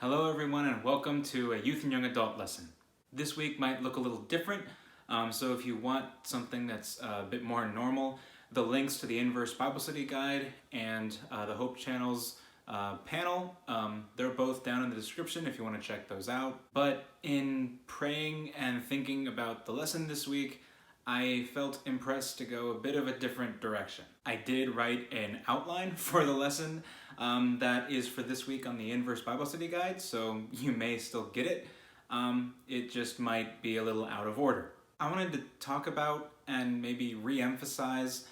Hello everyone and welcome to a youth and young adult lesson. This week might look a little different, so if you want something that's a bit more normal, the links to the Inverse Bible Study Guide and the Hope Channel's panel, they're both down in the description if you want to check those out. But in praying and thinking about the lesson this week, I felt impressed to go a bit of a different direction. I did write an outline for the lesson that is for this week on the Inverse Bible Study Guide, so you may still get it. It just might be a little out of order. I wanted to talk about and maybe re-emphasize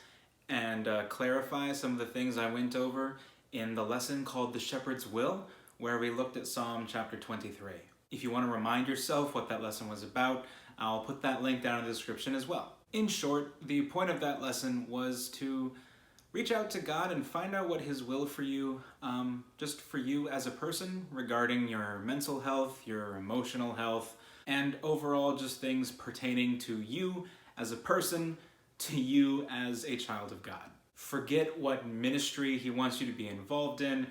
and clarify some of the things I went over in the lesson called The Shepherd's Will, where we looked at Psalm chapter 23. If you want to remind yourself what that lesson was about, I'll put that link down in the description as well. In short, the point of that lesson was to reach out to God and find out what His will for you, just for you as a person, regarding your mental health, your emotional health, and overall just things pertaining to you as a person, to you as a child of God. Forget what ministry He wants you to be involved in,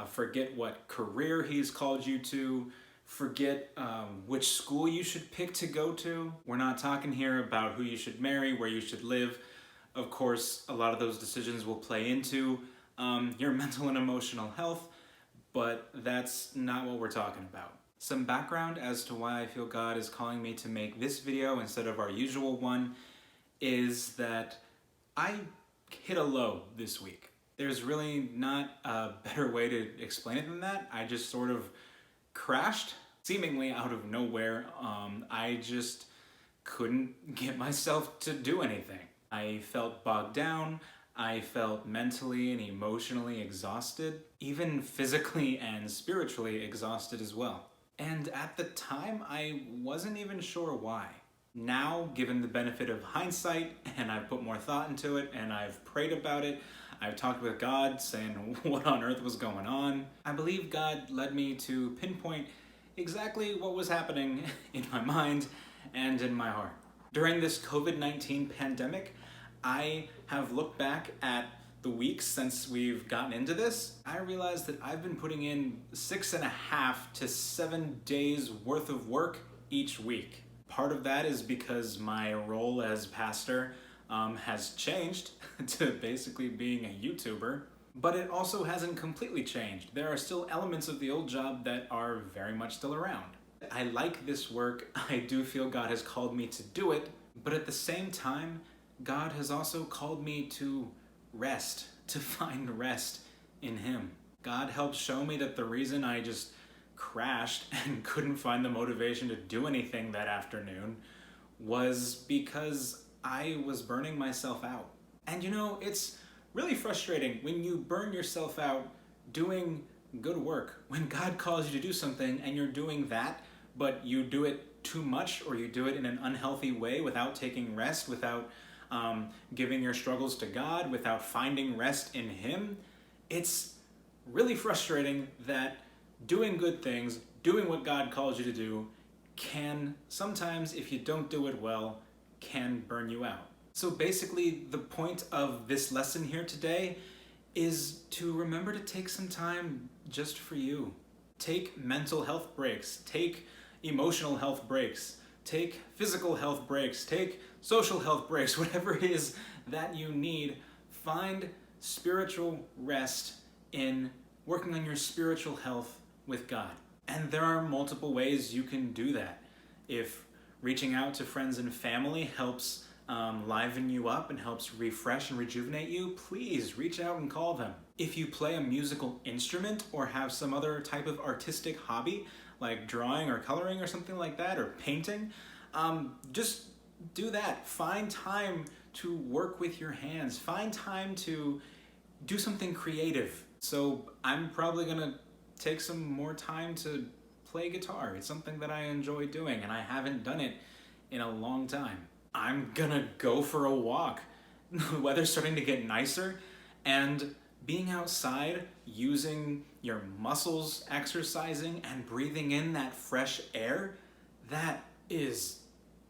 forget what career He's called you to, forget which school you should pick to go to. We're not talking here about who you should marry, where you should live. Of course, a lot of those decisions will play into your mental and emotional health, but that's not what we're talking about. Some background as to why I feel God is calling me to make this video instead of our usual one is that I hit a low this week. There's really not a better way to explain it than that. I just sort of crashed, seemingly out of nowhere. I just couldn't get myself to do anything. I felt bogged down, I felt mentally and emotionally exhausted, even physically and spiritually exhausted as well. And at the time, I wasn't even sure why. Now, given the benefit of hindsight, and I've put more thought into it, and I've prayed about it, I've talked with God, saying what on earth was going on, I believe God led me to pinpoint exactly what was happening in my mind and in my heart. During this COVID-19 pandemic, I have looked back at the weeks since we've gotten into this. I realized that I've been putting in 6.5 to 7 days worth of work each week. Part of that is because my role as pastor has changed to basically being a YouTuber, but it also hasn't completely changed. There are still elements of the old job that are very much still around. I like this work. I do feel God has called me to do it, but at the same time, God has also called me to rest, to find rest in Him. God helped show me that the reason I just crashed and couldn't find the motivation to do anything that afternoon was because I was burning myself out. And you know, it's really frustrating when you burn yourself out doing good work. When God calls you to do something and you're doing that, but you do it too much or you do it in an unhealthy way without taking rest, without giving your struggles to God, without finding rest in Him, it's really frustrating that doing good things, doing what God calls you to do, can sometimes, if you don't do it well, can burn you out. So basically, the point of this lesson here today is to remember to take some time just for you. Take mental health breaks, take emotional health breaks, take physical health breaks, take social health breaks, whatever it is that you need. Find spiritual rest in working on your spiritual health with God. And there are multiple ways you can do that. If reaching out to friends and family helps liven you up and helps refresh and rejuvenate you, please reach out and call them. If you play a musical instrument or have some other type of artistic hobby, like drawing or coloring or something like that, or painting, just do that. Find time to work with your hands. Find time to do something creative. So I'm probably gonna take some more time to play guitar. It's something that I enjoy doing and I haven't done it in a long time. I'm gonna go for a walk. The weather's starting to get nicer, and being outside, using your muscles, exercising, and breathing in that fresh air, that is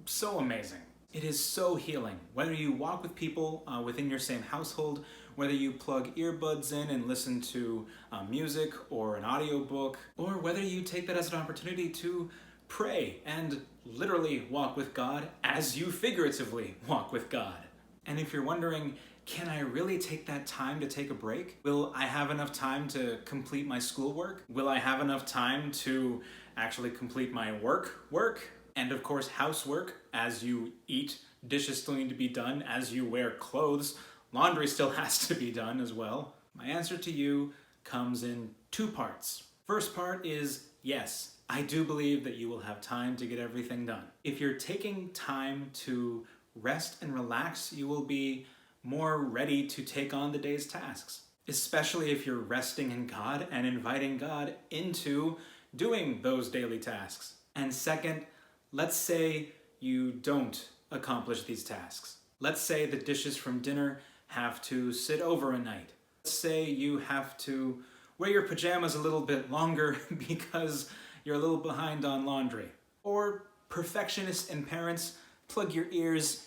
so amazing. It is so healing. Whether you walk with people within your same household, whether you plug earbuds in and listen to music or an audiobook, or whether you take that as an opportunity to pray and literally walk with God as you figuratively walk with God. And if you're wondering, can I really take that time to take a break? Will I have enough time to complete my schoolwork? Will I have enough time to actually complete my work? And of course, housework. As you eat, dishes still need to be done. As you wear clothes, laundry still has to be done as well. My answer to you comes in two parts. First part is yes, I do believe that you will have time to get everything done. If you're taking time to rest and relax, you will be more ready to take on the day's tasks, especially if you're resting in God and inviting God into doing those daily tasks. And second, let's say you don't accomplish these tasks. Let's say the dishes from dinner have to sit over a night. Let's say you have to wear your pajamas a little bit longer because you're a little behind on laundry. Or perfectionists and parents, plug your ears.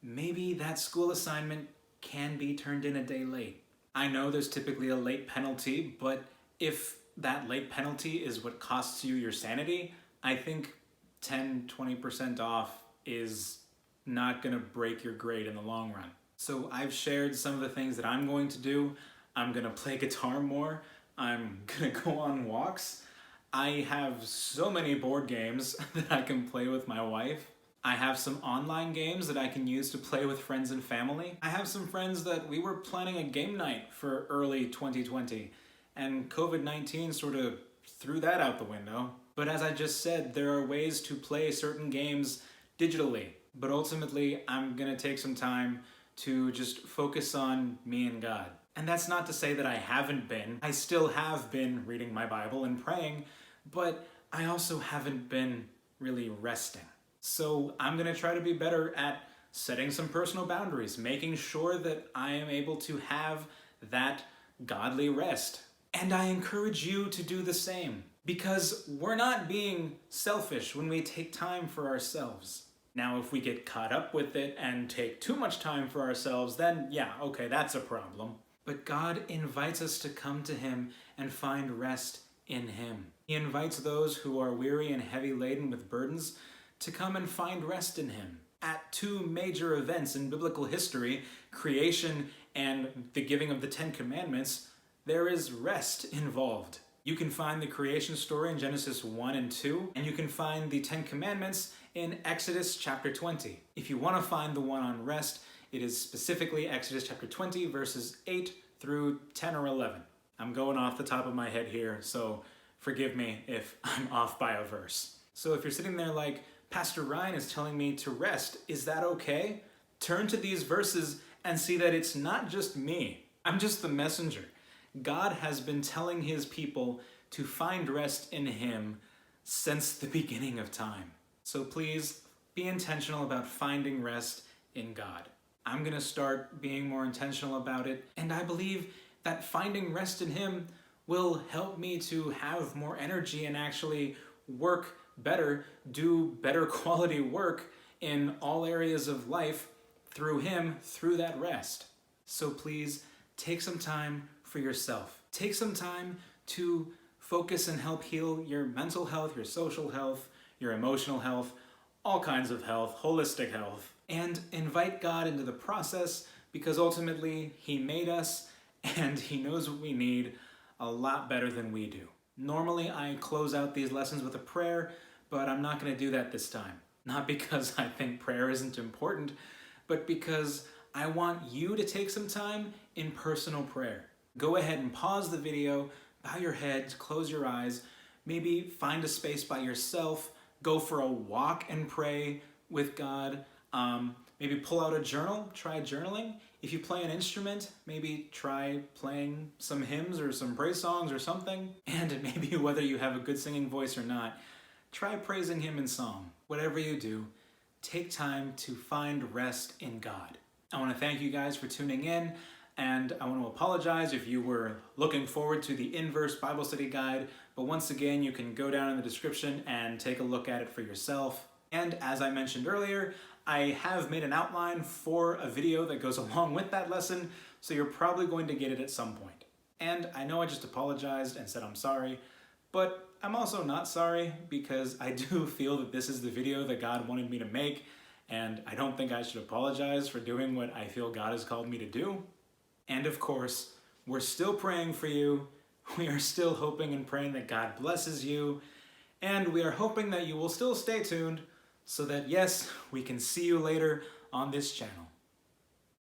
Maybe that school assignment can be turned in a day late. I know there's typically a late penalty, but if that late penalty is what costs you your sanity, I think 10-20% off is not gonna break your grade in the long run. So I've shared some of the things that I'm going to do. I'm gonna play guitar more. I'm gonna go on walks. I have so many board games that I can play with my wife. I have some online games that I can use to play with friends and family. I have some friends that we were planning a game night for early 2020, and COVID-19 sort of threw that out the window. But as I just said, there are ways to play certain games digitally. But ultimately, I'm gonna take some time to just focus on me and God. And that's not to say that I haven't been. I still have been reading my Bible and praying, but I also haven't been really resting. So I'm gonna try to be better at setting some personal boundaries, making sure that I am able to have that godly rest. And I encourage you to do the same, because we're not being selfish when we take time for ourselves. Now, if we get caught up with it and take too much time for ourselves, then yeah, okay, that's a problem. But God invites us to come to Him and find rest in Him. He invites those who are weary and heavy laden with burdens to come and find rest in Him. At two major events in biblical history, creation and the giving of the Ten Commandments, there is rest involved. You can find the creation story in Genesis 1 and 2, and you can find the Ten Commandments in Exodus chapter 20. If you want to find the one on rest, it is specifically Exodus chapter 20, verses 8 through 10 or 11. I'm going off the top of my head here, so forgive me if I'm off by a verse. So if you're sitting there like, Pastor Ryan is telling me to rest, is that okay? Turn to these verses and see that it's not just me. I'm just the messenger. God has been telling His people to find rest in Him since the beginning of time. So please be intentional about finding rest in God. I'm going to start being more intentional about it, and I believe that finding rest in Him will help me to have more energy and actually work better, do better quality work in all areas of life through Him, through that rest. So please take some time for yourself. Take some time to focus and help heal your mental health, your social health, your emotional health, all kinds of health, holistic health, and invite God into the process, because ultimately He made us and He knows what we need a lot better than we do. Normally I close out these lessons with a prayer, but I'm not going to do that this time. Not because I think prayer isn't important, but because I want you to take some time in personal prayer. Go ahead and pause the video, bow your head, close your eyes, maybe find a space by yourself, go for a walk and pray with God. Maybe pull out a journal, try journaling. If you play an instrument, maybe try playing some hymns or some praise songs or something. And maybe whether you have a good singing voice or not, try praising Him in song. Whatever you do, take time to find rest in God. I want to thank you guys for tuning in, and I want to apologize if you were looking forward to the Inverse Bible Study Guide, but once again, you can go down in the description and take a look at it for yourself. And as I mentioned earlier, I have made an outline for a video that goes along with that lesson, so you're probably going to get it at some point. And I know I just apologized and said I'm sorry, but I'm also not sorry because I do feel that this is the video that God wanted me to make, and I don't think I should apologize for doing what I feel God has called me to do. And of course, we're still praying for you. We are still hoping and praying that God blesses you, and we are hoping that you will still stay tuned so that, yes, we can see you later on this channel.